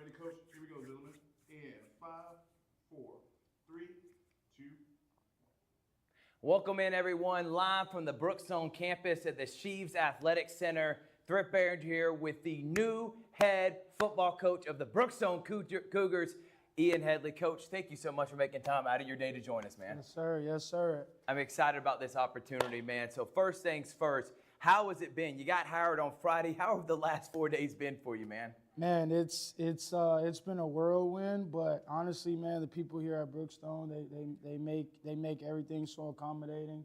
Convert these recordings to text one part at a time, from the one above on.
Ready, coach? Here we go, gentlemen. In 5, 4, 3, 2. Welcome in, everyone, live from the Brookstone campus at the Sheaves Athletic Center. Thrift Barringer here with the new head football coach of the Brookstone Cougars, Ian Headley. Coach, thank you so much for making time out of your day to join us, man. Yes, sir. Yes, sir. I'm excited about this opportunity, man. So first things first, how has it been? You got hired on Friday. How have the last 4 days been for you, man? Man, it's been a whirlwind, but honestly, man, the people here at Brookstone, they make everything so accommodating.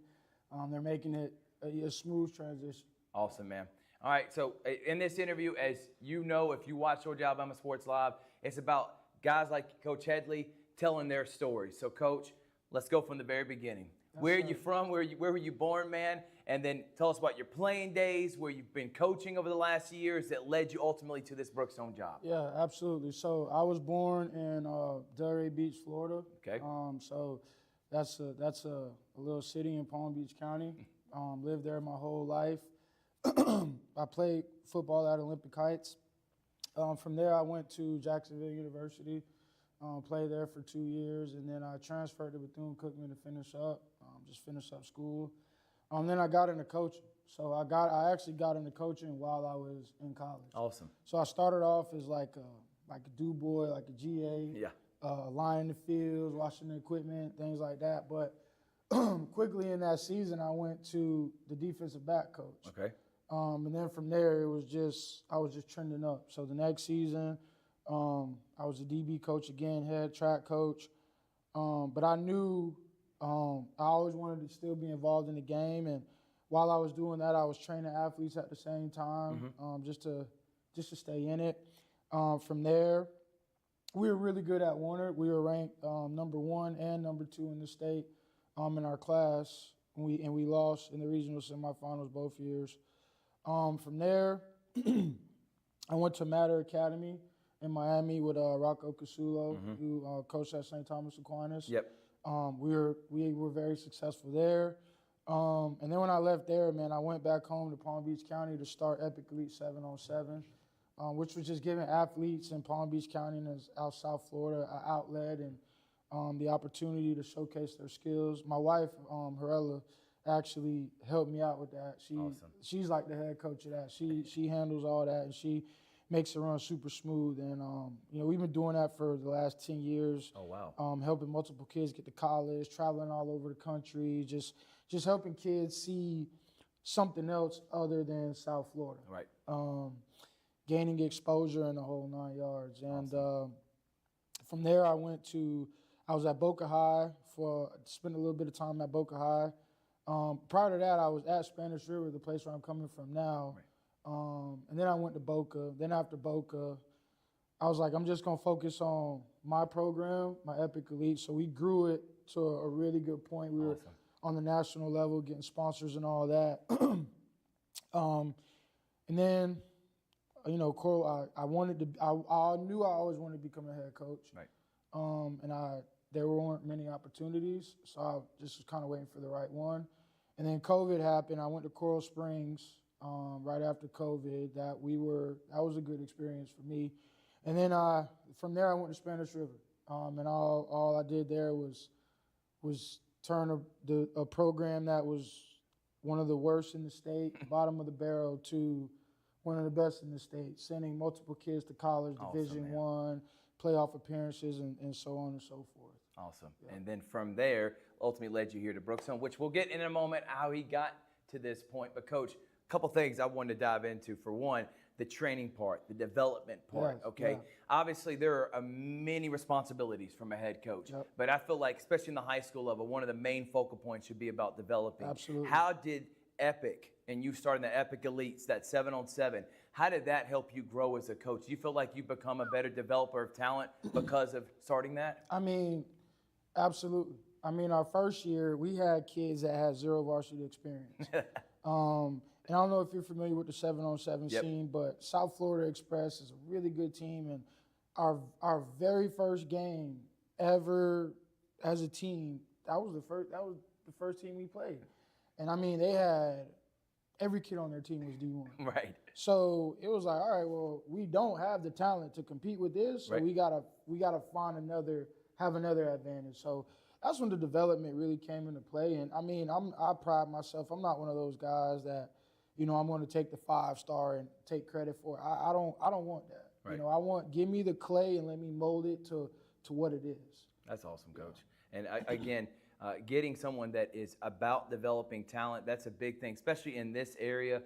They're making it a smooth transition. Awesome, man. All right, so in this interview, as you know, if you watch Georgia Alabama Sports Live, it's about guys like Coach Headley telling their stories. So, Coach, let's go from the very beginning. Yes, Where are sir. you from? Where were you born, man? And then tell us about your playing days, where you've been coaching over the last years that led you ultimately to this Brookstone job. Yeah, absolutely. So I was born in Delray Beach, Florida. Okay. So that's a little city in Palm Beach County. Lived there my whole life. I played football at Olympic Heights. From there, I went to Jacksonville University, played there for 2 years, and then I transferred to Bethune-Cookman to finish up school. Then I got into coaching. So I actually got into coaching while I was in college. Awesome. So I started off as like a do boy, like a GA, Yeah. lying in the fields, washing the equipment, things like that. But quickly in that season, I went to the defensive back coach. Okay. And then from there, I was just trending up. So the next season, I was a DB coach again, head track coach. But I knew I always wanted to still be involved in the game. And while I was doing that, I was training athletes at the same time, just to stay in it. From there, we were really good at Warner. We were ranked number 1 and number 2 in the state in our class. And we lost in the regional semifinals both years. From there, I went to Matter Academy in Miami with Rocco Casulo, who coached at St. Thomas Aquinas. Yep. We were very successful there. And then when I left there, man, I went back home to Palm Beach County to start Epic Elite 7-on-7, which was just giving athletes in Palm Beach County and South Florida an outlet and the opportunity to showcase their skills. My wife, Harella, actually helped me out with that. Awesome. She's like the head coach of that. She handles all that, and she makes it run super smooth. And we've been doing that for the last 10 years. Oh, wow. Helping multiple kids get to college, traveling all over the country, just helping kids see something else other than South Florida. Right. Gaining exposure in the whole 9 yards. And Awesome. from there, I was at Boca High spent a little bit of time at Boca High. Prior to that, I was at Spanish River, the place where I'm coming from now. Right. And then I went to Boca. Then after Boca, I was like, I'm just going to focus on my program, my Epic Elite. So we grew it to a really good point. We were on the national level, getting sponsors and all that. And then, Coral, I knew I always wanted to become a head coach. Right. And there weren't many opportunities, so I just was kind of waiting for the right one. And then COVID happened. I went to Coral Springs right after COVID. That was a good experience for me. And then from there I went to Spanish River, and all I did there was turn a program that was one of the worst in the state, bottom of the barrel, to one of the best in the state, sending multiple kids to college, Awesome, Division man. I, playoff appearances, and so on and so forth. Awesome. Yeah. And then from there, ultimately led you here to Brookstone, which we'll get in a moment how he got to this point. But, Coach, a couple things I wanted to dive into. For one, the training part, the development part, Yes, okay? yeah. Obviously, there are many responsibilities from a head coach. Yep. But I feel like, especially in the high school level, one of the main focal points should be about developing. Absolutely. How did Epic, and you starting the Epic Elites, that 7-on-7, how did that help you grow as a coach? Do you feel like you've become a better developer of talent because of starting that? I mean, absolutely. I mean, our first year, we had kids that had 0 varsity experience. And I don't know if you're familiar with the 7-on-7 Yep. scene, but South Florida Express is a really good team. And our very first game ever as a team, that was the first team we played. And I mean, they had every kid on their team was D1. Right. So it was like, all right, well, we don't have the talent to compete with this, so Right. we gotta find have another advantage. So that's when the development really came into play. And I mean, I pride myself. I'm not one of those guys that, I'm going to take the 5-star and take credit for it. I don't want that. Right. Give me the clay and let me mold it to what it is. That's awesome, Coach. And again, getting someone that is about developing talent, that's a big thing, especially in this area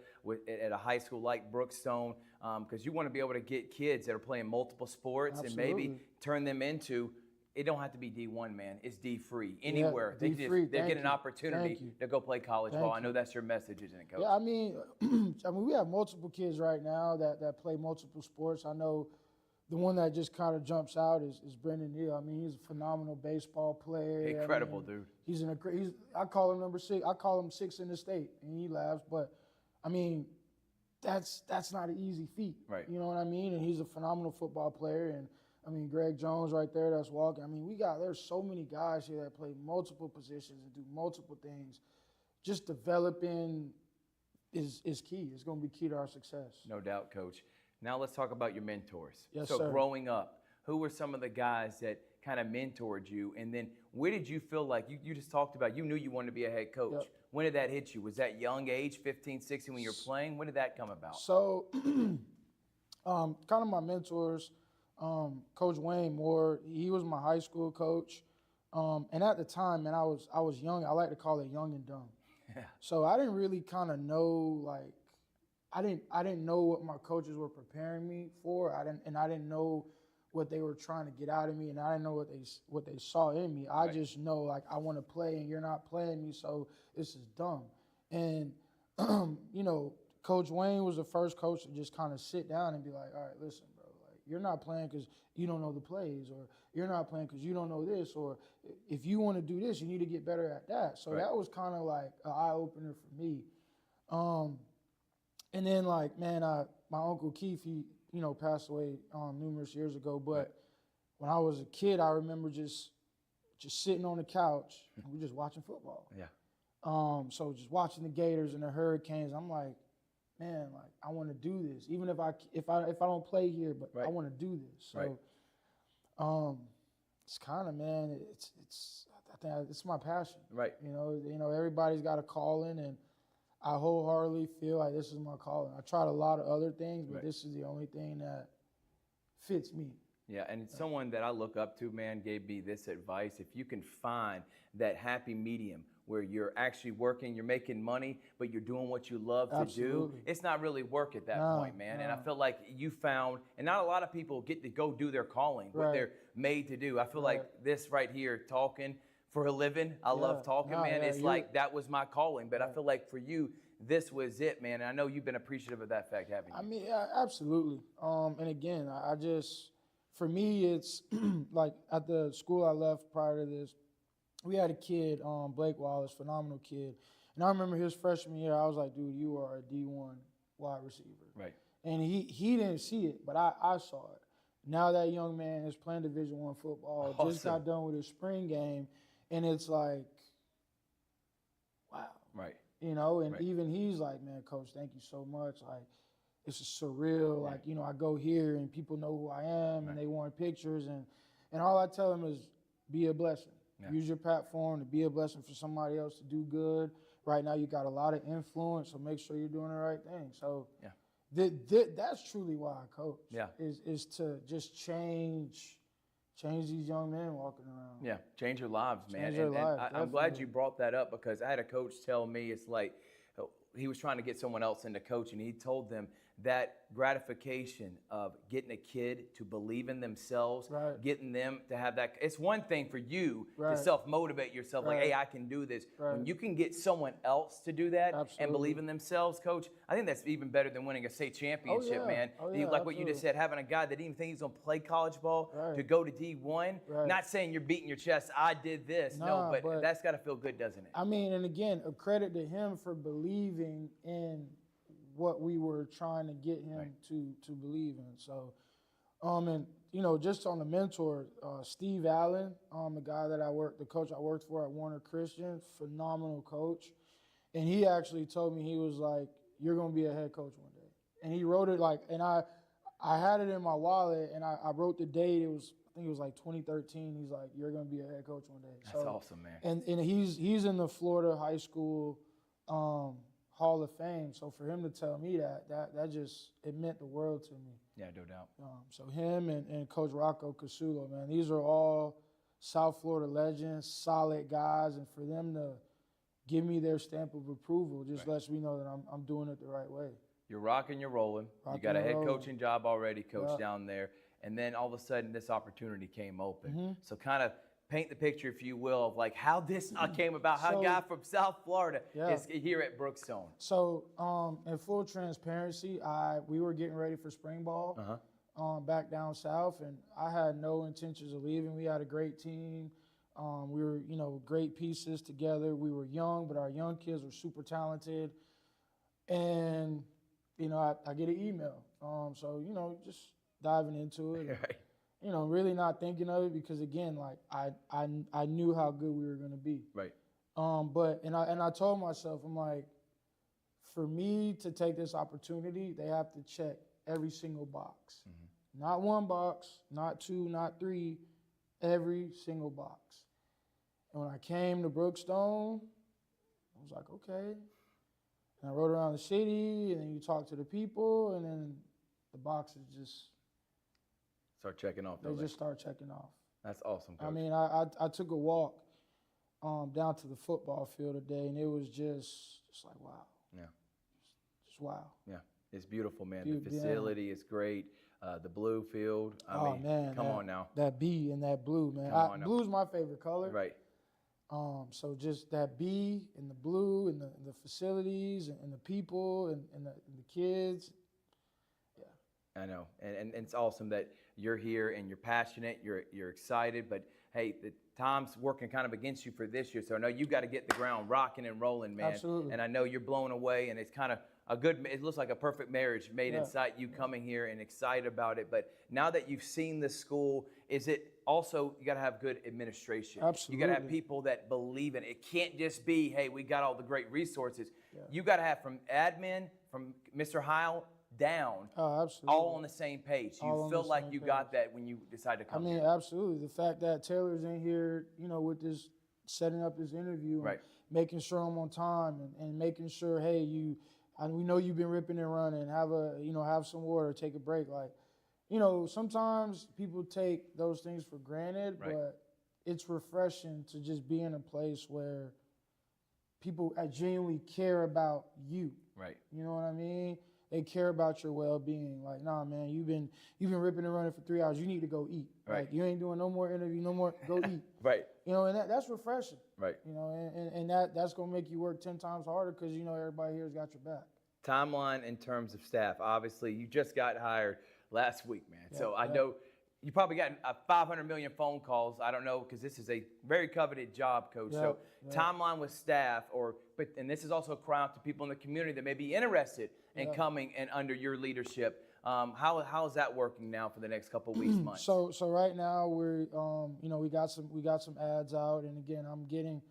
at a high school like Brookstone, because you want to be able to get kids that are playing multiple sports Absolutely. and maybe turn them into, it don't have to be D1, man. It's D3 anywhere. Yeah, D3, they get an opportunity to go play college ball. I know that's your message, isn't it, Coach? Yeah, I mean, we have multiple kids right now that play multiple sports. I know the one that just kind of jumps out is Brendan Neal. I mean, he's a phenomenal baseball player. Incredible, dude. I call him number 6. I call him 6 in the state, and he laughs. But I mean, that's not an easy feat. Right. You know what I mean? And he's a phenomenal football player. And I mean, Greg Jones right there that's walking. I mean, there's so many guys here that play multiple positions and do multiple things. Just developing is key. It's going to be key to our success. No doubt, Coach. Now let's talk about your mentors. Yes, so sir. Growing up, who were some of the guys that kind of mentored you? And then where did you feel like, you just talked about, you knew you wanted to be a head coach. Yep. When did that hit you? Was that young age, 15, 16 when you were playing? When did that come about? So kind of my mentors, Coach Wayne Moore, he was my high school coach. And at the time, man, I was young. I like to call it young and dumb. Yeah. So I didn't really kind of know, like, I didn't know what my coaches were preparing me for. I didn't know what they were trying to get out of me, and I didn't know what they saw in me. I just know, like, I want to play, and you're not playing me, so this is dumb. And Coach Wayne was the first coach to just kind of sit down and be like, all right, listen, bro, like, you're not playing because you don't know the plays, or you're not playing because you don't know this, or if you want to do this, you need to get better at that. So that was kind of like an eye opener for me. And then, like, man, my Uncle Keith, he, passed away numerous years ago. But when I was a kid, I remember just sitting on the couch and we're just watching football. Yeah. So just watching the Gators and the Hurricanes, I'm like, man, like, I want to do this. Even if I don't play here, but I want to do this. So, it's kind of, man, I think it's my passion. Right. Everybody's got a calling, and I wholeheartedly feel like this is my calling. I tried a lot of other things, but this is the only thing that fits me. Yeah, and someone that I look up to, man, gave me this advice. If you can find that happy medium where you're actually working, you're making money, but you're doing what you love to do, it's not really work at that point, man. And I feel like you found, and not a lot of people get to go do their calling, what they're made to do. I feel like this right here, talking for a living, I love talking, man. It's like that was my calling, but I feel like for you, this was it, man. And I know you've been appreciative of that fact, haven't you? I mean, yeah, absolutely. And again, I just, for me, it's like at the school I left prior to this, we had a kid, Blake Wallace, phenomenal kid. And I remember his freshman year, I was like, dude, you are a D1 wide receiver. Right. And he didn't see it, but I saw it. Now that young man is playing Division I football, just got done with his spring game, and it's like, wow. Right. And even he's like, man, Coach, thank you so much. Like, it's surreal. Like, I go here and people know who I am and they want pictures. And all I tell them is be a blessing. Yeah. Use your platform to be a blessing for somebody else to do good. Right now you got a lot of influence, so make sure you're doing the right thing. So that's truly why I coach. Yeah. Is to just change these young men walking around. Yeah, change your lives, man. Change their lives, I'm glad you brought that up, because I had a coach tell me, it's like he was trying to get someone else into coaching. He told them that gratification of getting a kid to believe in themselves, getting them to have that. It's one thing for you to self-motivate yourself, like, hey, I can do this. When you can get someone else to do that and believe in themselves, Coach, I think that's even better than winning a state championship, man. Like what you just said, having a guy that didn't think he's going to play college ball to go to D1, not saying you're beating your chest, I did this. No, but that's got to feel good, doesn't it? I mean, and again, a credit to him for believing in what we were trying to get him to believe in. So, and just on the mentor, Steve Allen, the guy that the coach I worked for at Warner Christian, phenomenal coach. And he actually told me, he was like, "You're gonna be a head coach one day." And he wrote it like, and I had it in my wallet, and I wrote the date. I think it was like 2013. He's like, "You're gonna be a head coach one day." That's awesome, man. And he's in the Florida High School Hall of Fame. So for him to tell me that just, it meant the world to me. Yeah, no doubt. So him and Coach Rocco Casulo, man, these are all South Florida legends, solid guys, and for them to give me their stamp of approval just lets me know that I'm doing it the right way. You're rocking, you're rolling. You got a head coaching job already, Coach, down there. And then all of a sudden, this opportunity came open. So kind of paint the picture, if you will, of like how this came about, how a guy from South Florida is here at Brookstone. So in full transparency, we were getting ready for spring ball back down south, and I had no intentions of leaving. We had a great team. We were, great pieces together. We were young, but our young kids were super talented. And, I get an email. So, just diving into it. And, really not thinking of it because, again, like I knew how good we were going to be. Right. But I told myself, I'm like, for me to take this opportunity, they have to check every single box. Not one box, not two, not three, every single box. And when I came to Brookstone, I was like, okay. And I rode around the city, and then you talk to the people, and then the boxes just start checking off. They just start checking off. That's awesome, Coach. I mean, I took a walk down to the football field today, and it was just like, wow. Yeah. Just wow. Yeah, it's beautiful, man. The facility is great. The blue field. I mean, man, come on now. That B and that blue, man. Blue's my favorite color. Right. So just that B and the blue and the facilities and the people and the kids. Yeah. I know. And it's awesome that you're here and you're passionate, you're excited, but hey, the time's working kind of against you for this year. So I know you got to get the ground rocking and rolling, man. Absolutely. And I know you're blown away, and it's kind of it looks like a perfect marriage made inside you coming here and excited about it. But now that you've seen the school, is it also, you got to have good administration. Absolutely. You got to have people that believe in it. It can't just be, hey, we got all the great resources. Yeah. You got to have from admin, from Mr. Heil down, all on the same page. You feel like you got that when you decided to come here. Absolutely. The fact that Taylor's in here, with this, setting up this interview, and making sure I'm on time and making sure, hey, we know you've been ripping and running. Have some water, take a break. Like, sometimes people take those things for granted, but it's refreshing to just be in a place where people genuinely care about you. Right. You know what I mean? They care about your well-being. Like, nah, man, you've been ripping and running for 3 hours. You need to go eat. Right. Like, you ain't doing no more interview, no more. Go eat. Right. And that's refreshing. Right. And that's gonna make you work 10 times harder because everybody here's got your back. Timeline in terms of staff. Obviously, you just got hired last week, man. So I know you probably got 500 million phone calls. I don't know, because this is a very coveted job, Coach. So timeline with staff, and this is also a cry out to people in the community that may be interested in coming and under your leadership. How is that working now for the next couple of weeks, months? So right now we're we got some ads out, and again I'm getting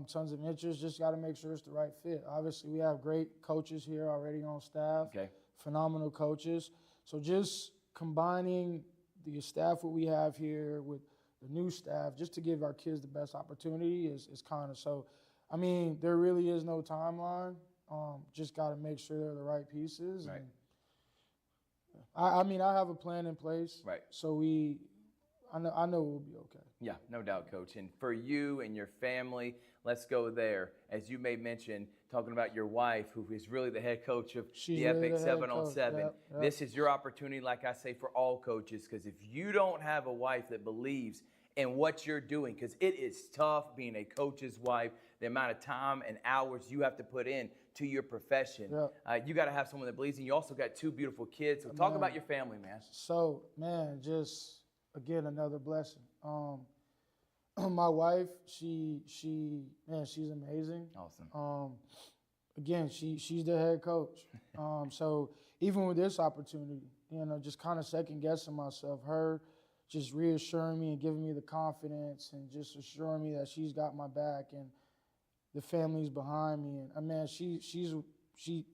tons of interest. Just got to make sure it's the right fit. Obviously, we have great coaches here already on staff. Okay. Phenomenal coaches. So just combining the staff what we have here with the new staff, just to give our kids the best opportunity is kind of so. I mean, there really is no timeline. Just got to make sure they're the right pieces. Right. And I have a plan in place. Right. So I know we'll be okay. Yeah, no doubt, Coach. And for you and your family, let's go there. As you may mention, talking about your wife, who is really the head coach of the Epic 7-on-7. Yep. This is your opportunity, like I say, for all coaches, because if you don't have a wife that believes in what you're doing, because it is tough being a coach's wife, the amount of time and hours you have to put in to your profession. You got to have someone that believes in you. You also got 2 beautiful kids. So talk about your family, man. So, man, just, again, another blessing. My wife, she's amazing. Awesome. Again, she's the head coach. So even with this opportunity, just kind of second guessing myself, her just reassuring me and giving me the confidence and just assuring me that she's got my back. And the family's behind me, and man, she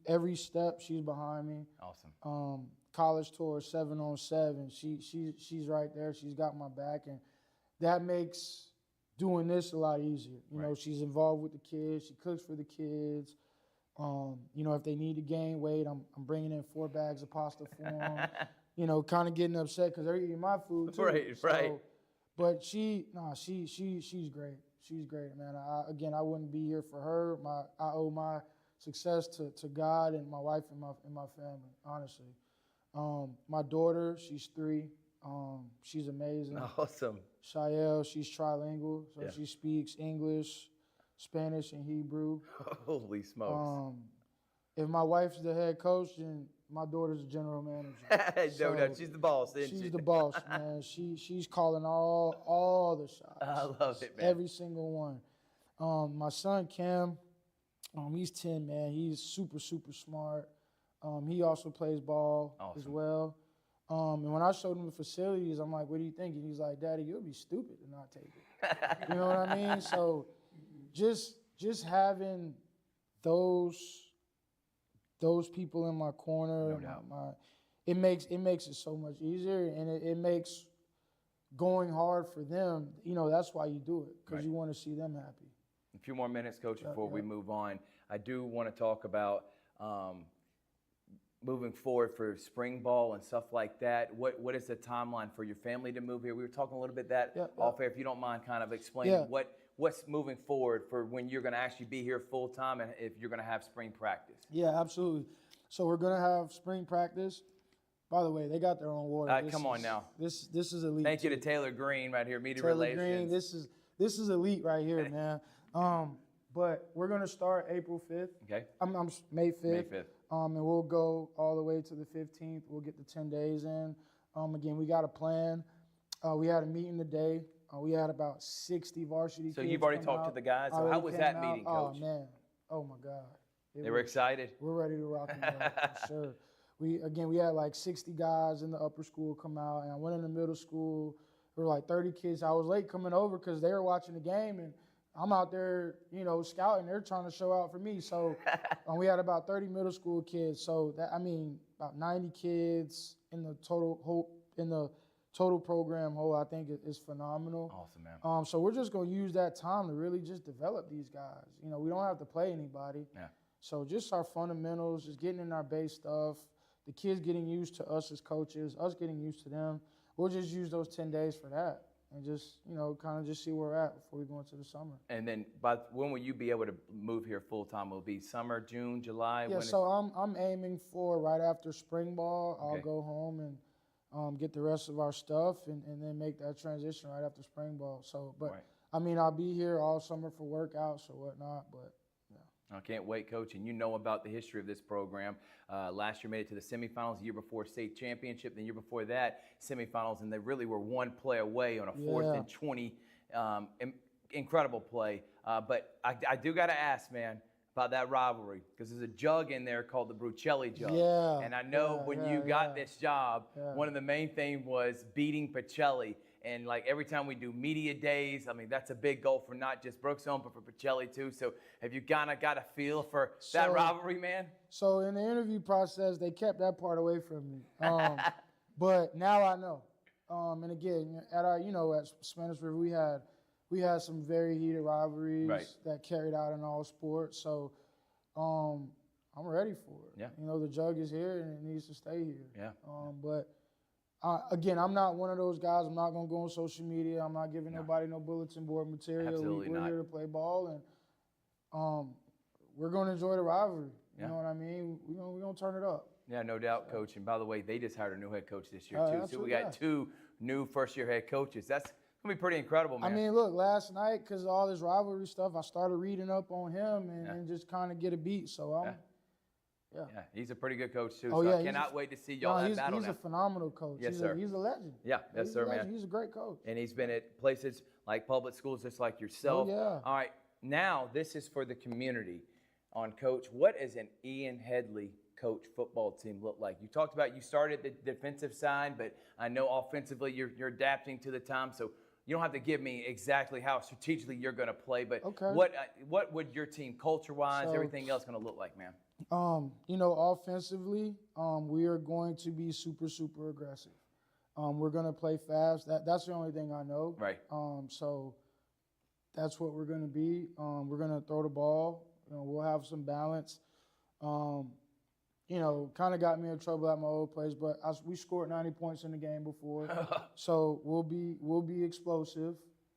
every step she's behind me. Awesome. College tour 7-on-7. She's right there. She's got my back, and that makes doing this a lot easier. You know, she's involved with the kids. She cooks for the kids. You know, if they need to gain weight, I'm bringing in 4 bags of pasta for them. You know, kind of getting upset because they're eating my food too. Right. But she's great. She's great, man. I wouldn't be here for her. I owe my success to God and my wife and my family, honestly. My daughter, she's 3. She's amazing. Awesome. Shael, she's trilingual, so she speaks English, Spanish, and Hebrew. Holy smokes. If my wife's the head coach, then my daughter's the general manager. No doubt. She's the boss, isn't she? She's the boss, man. She's calling all the shots. I love it, man. Every single one. My son, Cam, he's 10, man. He's super, super smart. He also plays ball as well. And when I showed him the facilities, I'm like, what do you think? And he's like, Daddy, you'll be stupid to not take it. You know what I mean? So just having those people in my corner, it makes it so much easier, and it makes going hard for them. You know, that's why you do it, because you want to see them happy. A few more minutes, Coach, before we move on. I do want to talk about moving forward for spring ball and stuff like that. What is the timeline for your family to move here? We were talking a little bit off air. If you don't mind kind of explaining what's moving forward for when you're going to actually be here full time and if you're going to have spring practice. Yeah, absolutely. So we're going to have spring practice. By the way, they got their own water. Come on now. This is elite. Thank you to Taylor Green right here, media Taylor relations. Green, this is elite right here, man. But we're going to start April 5th. Okay. I'm May 5th. May 5th. And we'll go all the way to the 15th. We'll get the 10 days in. Again, we got a plan. We had a meeting today. We had about 60 varsity kids. So you've already talked to the guys. So how was that meeting, Coach? Oh, man. Oh, my God. They were excited? We're ready to rock and roll, for sure. We had like 60 guys in the upper school come out, and I went in the middle school. There were like 30 kids. I was late coming over because they were watching the game, and I'm out there, you know, scouting. They're trying to show out for me. So we had about 30 middle school kids. So about 90 kids in the total program whole. I think is phenomenal. Awesome, man. So we're just gonna use that time to really just develop these guys. You know, we don't have to play anybody. Yeah. So just our fundamentals, just getting in our base stuff. The kids getting used to us as coaches, us getting used to them. We'll just use those 10 days for that. And just, you know, kind of just see where we're at before we go into the summer. And then, when will you be able to move here full time? Will it be summer, June, July? Yeah, so I'm aiming for right after spring ball. I'll go home and get the rest of our stuff and then make that transition right after spring ball. So, but I mean, I'll be here all summer for workouts or whatnot. But I can't wait, Coach. And you know about the history of this program. Last year made it to the semifinals, the year before state championship, the year before that, semifinals, and they really were one play away on a 4th and 20. Incredible play. But I do got to ask, man, about that rivalry, because there's a jug in there called the Brucelli jug. Yeah. And I know when you got this job, one of the main things was beating Pacelli. And like every time we do media days, I mean, that's a big goal for not just Brookstone, but for Pacelli too. So have you kind of got a feel for that rivalry, man? So in the interview process, they kept that part away from me. But now I know. And again, at Spanish River, we had some very heated rivalries that carried out in all sports. So I'm ready for it. Yeah. You know, the jug is here and it needs to stay here. Yeah. But again, I'm not one of those guys. I'm not going to go on social media. I'm not giving nobody no bulletin board material. Absolutely we're not. here to play ball, and we're going to enjoy the rivalry. You know what I mean? We're going to turn it up. Yeah, no doubt, Coach. And by the way, they just hired a new head coach this year, too. So we Absolutely, got 2 new first-year head coaches. That's going to be pretty incredible, man. I mean, look, last night, because of all this rivalry stuff, I started reading up on him and just kind of get a beat. So Yeah, he's a pretty good coach, too. Oh, so yeah, I cannot wait to see y'all have battle He's now. a phenomenal coach. Yes, sir. He's a legend. Yeah, yes, sir, man. He's a great coach. And he's been at places like public schools just like yourself. Oh, yeah. All right, now this is for the community on Coach. What does an Ian Headley coach football team look like? You talked about you started the defensive side, but I know offensively you're adapting to the time. So you don't have to give me exactly how strategically you're going to play, but Okay. what would your team culture-wise, So- everything else going to look like, man? Offensively, we are going to be super, super aggressive. We're going to play fast. That's the only thing I know. Right. So that's what we're going to be. We're going to throw the ball. We'll have some balance. Kind of got me in trouble at my old place, but we scored 90 points in the game before. So we'll be explosive.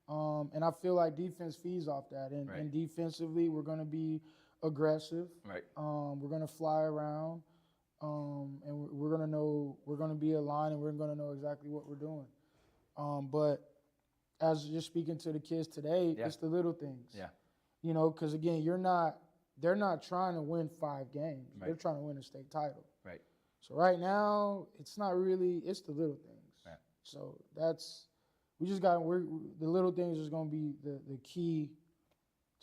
And I feel like defense feeds off that. And defensively, we're going to be aggressive. Right. We're going to fly around. And we're going to know, we're going to be aligned, and we're going to know exactly what we're doing. But as you're speaking to the kids today, it's the little things. Yeah. Because again, they're not trying to win 5 games. Right. They're trying to win a state title. Right. So right now, it's not really, it's the little things. Right. So the little things is going to be the key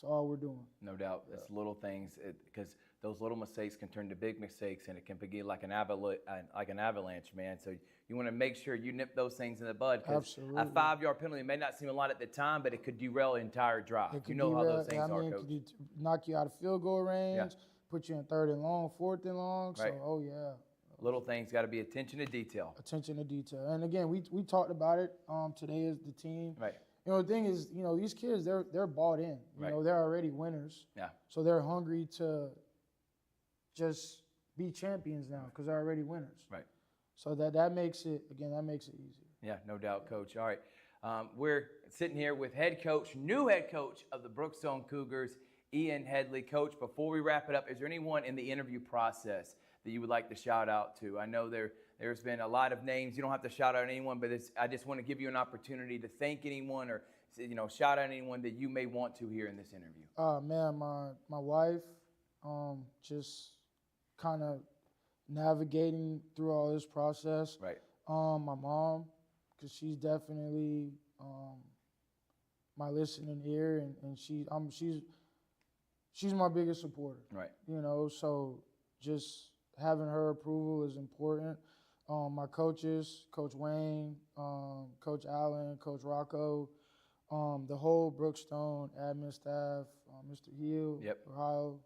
to all we're doing. No doubt. It's little things, because those little mistakes can turn to big mistakes, and it can begin like an avalanche, man. So you want to make sure you nip those things in the bud, because a 5-yard penalty may not seem a lot at the time, but it could derail an entire drive. It could How derail- those things are, it Coach. could knock you out of field goal range, put you in 3rd and long, 4th and long. Right. So, Little things got to be attention to detail. Attention to detail. And again, we talked about it today as the team. Right. The thing is, these kids, they're bought in. Right. They're already winners. Yeah. So they're hungry to just be champions now because they're already winners. Right. So that makes it easier. Yeah, no doubt, Coach. All right. We're sitting here with new head coach of the Brookstone Cougars, Ian Headley. Coach, before we wrap it up, is there anyone in the interview process that you would like to shout out to? I know there's been a lot of names. You don't have to shout out anyone, but I just want to give you an opportunity to thank anyone or shout out anyone that you may want to here in this interview. Man, my wife, just kind of navigating through all this process. Right. My mom, because she's definitely my listening ear, and she's my biggest supporter. Right. So just having her approval is important. My coaches, Coach Wayne, Coach Allen, Coach Rocco, the whole Brookstone admin staff, Mr. Hill, Ohio,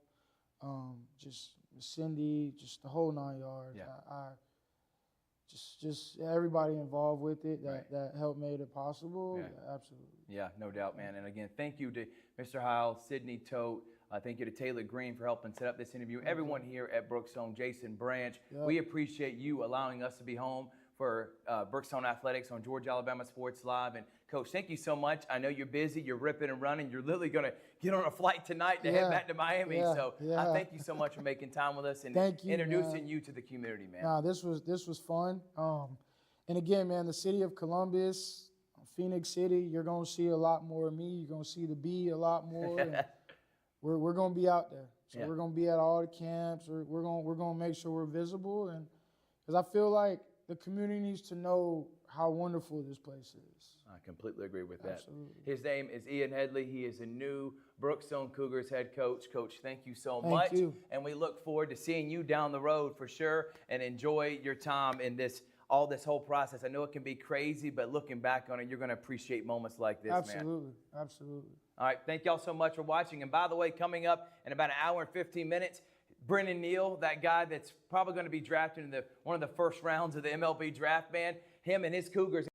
just Cindy, just the whole 9 yards. Yeah. Just everybody involved with it that helped made it possible. Yeah. Absolutely. Yeah, no doubt, man. And again, thank you to Mr. Heil, Sydney Tote. Thank you to Taylor Green for helping set up this interview. Everyone here at Brookstone, Jason Branch, we appreciate you allowing us to be home for Brookstone Athletics on Georgia Alabama Sports Live. And Coach, thank you so much. I know you're busy, you're ripping and running. You're literally going to get on a flight tonight to head back to Miami. So I thank you so much for making time with us and introducing you to the community, man. Nah, this was fun. And again, man, the city of Columbus, Phoenix City, you're going to see a lot more of me. You're going to see the B a lot more. And we're going to be out there. So we're going to be at all the camps. We're going to make sure we're visible. And because I feel like the community needs to know how wonderful this place is. I completely agree with that. Absolutely. His name is Ian Headley. He is the new Brookstone Cougars head coach. Coach, thank you so much. Thank you. And we look forward to seeing you down the road for sure, and enjoy your time in this whole process. I know it can be crazy, but looking back on it, you're going to appreciate moments like this, Absolutely. man. Absolutely. All right, thank y'all so much for watching. And by the way, coming up in about an hour and 15 minutes, Brennan Neal, that guy that's probably going to be drafted in one of the first rounds of the MLB draft, man, him and his Cougars